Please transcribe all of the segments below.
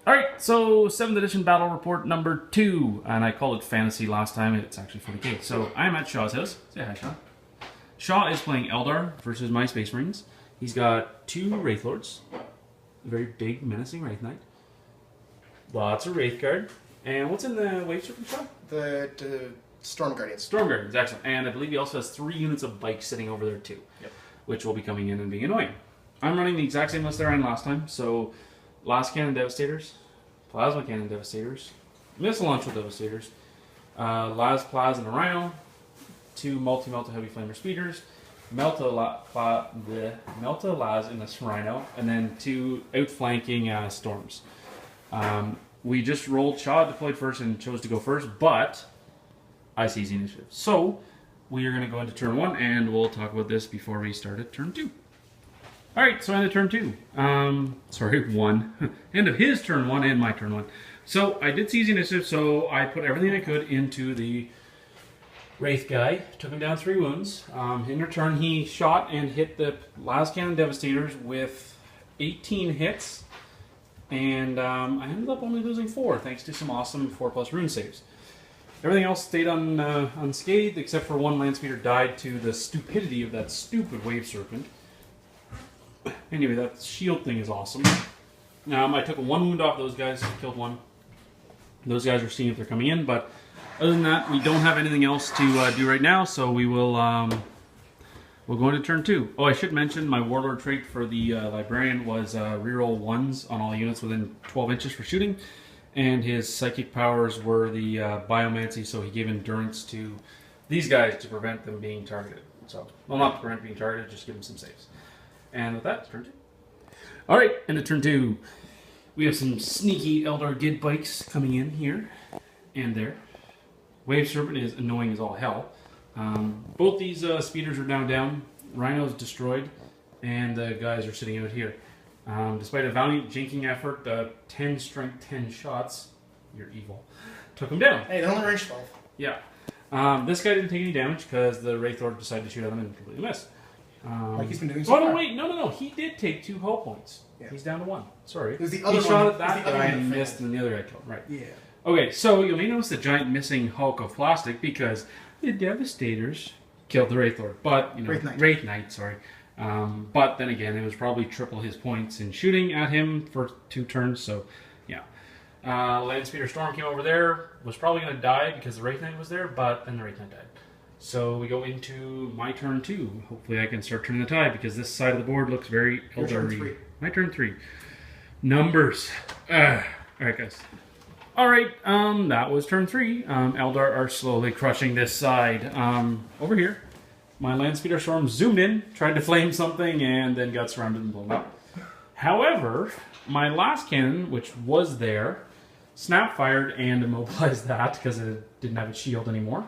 Alright, so 7th edition battle report number 2, and I called it fantasy last time, and it's actually 40k. So I'm at Shaw's house. Say hi, Shaw. Shaw is playing Eldar versus my Space Marines. He's got 2 Wraith Lords, a very big, menacing Wraith Knight, lots of Wraith Guard, and what's in the wave ship, Shaw? The Storm Guardians. Storm Guardians, excellent. And I believe he also has 3 units of bikes sitting over there too, which will be coming in and being annoying. I'm running the exact same list that I ran last time, so Blast Cannon Devastators, Plasma Cannon Devastators, Missile Launcher Devastators, Las Plaz and a Rhino, 2 Multi-Melta Heavy Flamer Speeders, Melta Las in this Rhino, and then 2 outflanking Storms. We just rolled. Shaw deployed first and chose to go first, but I seize the initiative. So we are going to go into turn 1, and we'll talk about this before we start at turn 2. Alright, so end of turn 2. Sorry, 1. End of his turn 1 and my turn 1. So I did seize the initiative, so I put everything I could into the Wraith guy. Took him down 3 wounds. In return, he shot and hit the Las Cannon Devastators with 18 hits. And I ended up only losing 4, thanks to some awesome 4+ rune saves. Everything else stayed unscathed, except for 1 Landspeeder died to the stupidity of that stupid Wave Serpent. Anyway, that shield thing is awesome. I took 1 wound off those guys, killed 1. Those guys are seeing if they're coming in, but other than that, we don't have anything else to do right now, so we will we'll go into turn 2. Oh, I should mention my Warlord trait for the Librarian was reroll 1s on all units within 12 inches for shooting, and his psychic powers were the Biomancy, so he gave endurance to these guys to prevent them being targeted. So, well, not to prevent being targeted, just give them some saves. And with that, turn 2. Alright, into turn 2. We have some sneaky Eldar Gid bikes coming in here and there. Wave Serpent is annoying as all hell. Both these speeders are down. Rhino's destroyed, and the guys are sitting out here. Despite a valiant jinking effort, 10 strength, 10 shots, you're evil, took him down. Hey, they're only range 12. Yeah. This guy didn't take any damage because the Wraith Lord decided to shoot at him and completely missed. Like he's been doing so far. No, wait, no. He did take 2 hull points. Yeah. He's down to 1. Sorry. It was the other he shot at that guy and missed, and the other guy killed him. Right. Yeah. Okay, so you'll notice the giant missing hulk of plastic because the Devastators killed the Wraith Lord. But, you know, Wraith Knight, sorry. But then again, it was probably triple his points in shooting at him for 2 turns, so yeah. Landspeeder Storm came over there, was probably going to die because the Wraith Knight was there, but then the Wraith Knight died. So we go into my turn 2. Hopefully I can start turning the tide because this side of the board looks very Eldar-y. My turn 3. Numbers. Alright, guys. Alright, that was turn 3. Eldar are slowly crushing this side. Over here, my Landspeeder Storm zoomed in, tried to flame something, and then got surrounded and blown up. However, my last cannon, which was there, snap-fired and immobilized that because it didn't have its shield anymore.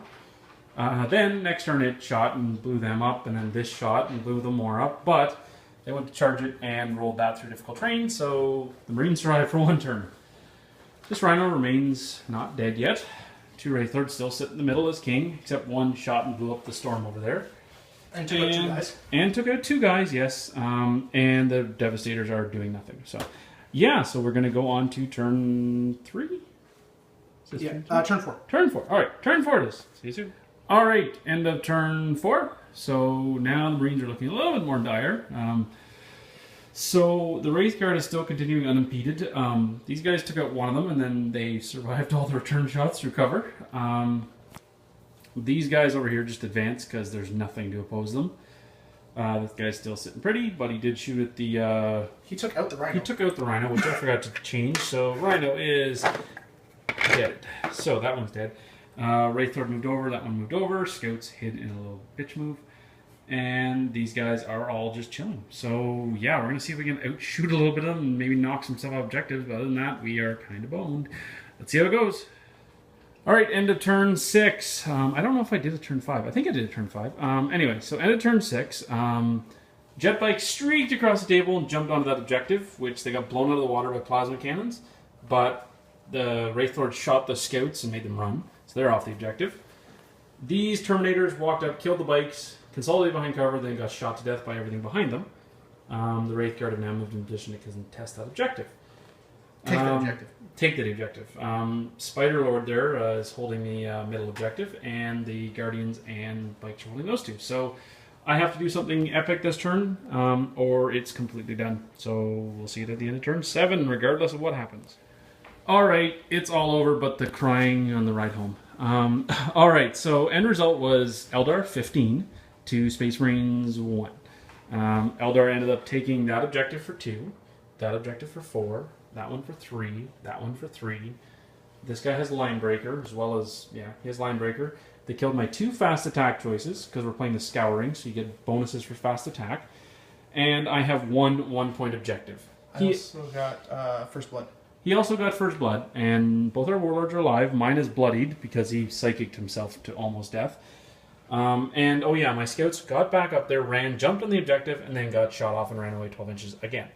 Then, next turn it shot and blew them up, and then this shot and blew them more up, but they went to charge it and rolled that through difficult terrain, so the Marines survived for 1 turn. This Rhino remains not dead yet. 2 Wraith Lords still sit in the middle as king, except 1 shot and blew up the Storm over there. And took out 2 guys. And took out 2 guys, yes. And the Devastators are doing nothing. So, yeah, so we're going to go on to turn 3? Turn 4. Turn 4. Alright, turn 4 it is. See you soon. Alright, end of turn 4. So now the Marines are looking a little bit more dire. So the Wraith Guard is still continuing unimpeded. These guys took out 1 of them, and then they survived all the return shots through cover. These guys over here just advanced because there's nothing to oppose them. This guy's still sitting pretty, but he did shoot at the... He took out the Rhino. He took out the Rhino, which I forgot to change. So Rhino is dead. So that one's dead. Wraith Lord moved over, that one moved over. Scouts hid in a little bitch move. And these guys are all just chilling. So, yeah, we're going to see if we can outshoot a little bit of them and maybe knock some stuff objectives. But other than that, we are kind of boned. Let's see how it goes. Alright, end of turn 6. I don't know if I did a turn 5. I think I did a turn 5. Anyway, so end of turn 6. Jet bike streaked across the table and jumped onto that objective, which they got blown out of the water by plasma cannons. But the Wraith Lord shot the scouts and made them run. So they're off the objective. These Terminators walked up, killed the bikes, consolidated behind cover, then got shot to death by everything behind them. The Wraith Guard have now moved in position to contest that objective. Take the objective. Take the objective. Spider Lord there is holding the middle objective, and the Guardians and Bikes are holding those two. So I have to do something epic this turn, or it's completely done. So we'll see it at the end of turn 7, regardless of what happens. Alright, it's all over but the crying on the ride home. Alright, so end result was Eldar 15 to Space Marines 1. Eldar ended up taking that objective for 2, that objective for 4, that one for 3, that one for 3. This guy has Line Breaker, as well as, yeah, he has Line Breaker. They killed my 2 fast attack choices, because we're playing the Scouring, so you get bonuses for fast attack. And I have 1 1-point objective. I also got First Blood. He also got First Blood, and both our Warlords are alive. Mine is bloodied, because he psychicked himself to almost death. And, oh yeah, my Scouts got back up there, jumped on the objective, and then got shot off and ran away 12 inches again.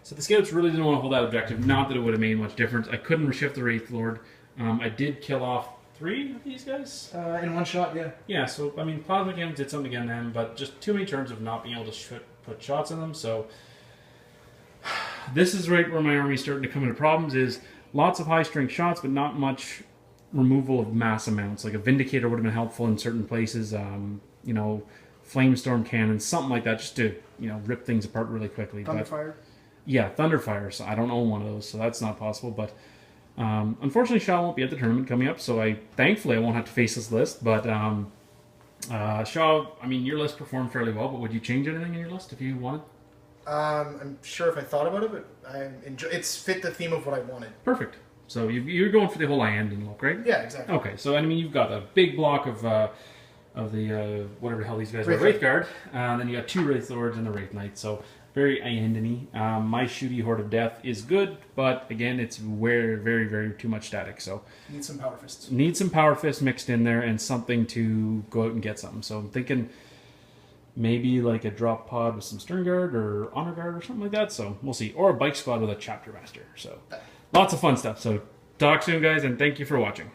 So the Scouts really didn't want to hold that objective. Not that it would have made much difference. I couldn't reshift the Wraith Lord. I did kill off 3 of these guys. In one shot, yeah. Yeah, so, I mean, Plasma Cannons did something again then, but just too many turns of not being able to put shots in them, so... This is right where my army's starting to come into problems, is lots of high-strength shots, but not much removal of mass amounts. Like a Vindicator would have been helpful in certain places, you know, Flamestorm Cannons, something like that, just to, you know, rip things apart really quickly. Thunderfire? Yeah, Thunderfire. So I don't own one of those, so that's not possible. But unfortunately, Shaw won't be at the tournament coming up, so thankfully I won't have to face this list. But Shaw, I mean, your list performed fairly well, but would you change anything in your list if you wanted? I'm sure if I thought about it, but it's fit the theme of what I wanted. Perfect. So you're going for the whole Iandan look, right? Yeah, exactly. Okay, so I mean, you've got a big block of the whatever the hell these guys are, Wraith Guard. Then you got 2 Wraith Lords and a Wraith Knight. So very Iandan-y. My shooty Horde of Death is good, but again, it's very, very too much static. So need some Power Fists. Need some Power Fists mixed in there and something to go out and get something. So I'm thinking maybe like a drop pod with some Stern Guard or Honor Guard or something like that. So we'll see. Or a Bike Squad with a Chapter Master. So lots of fun stuff. So talk soon, guys, and thank you for watching.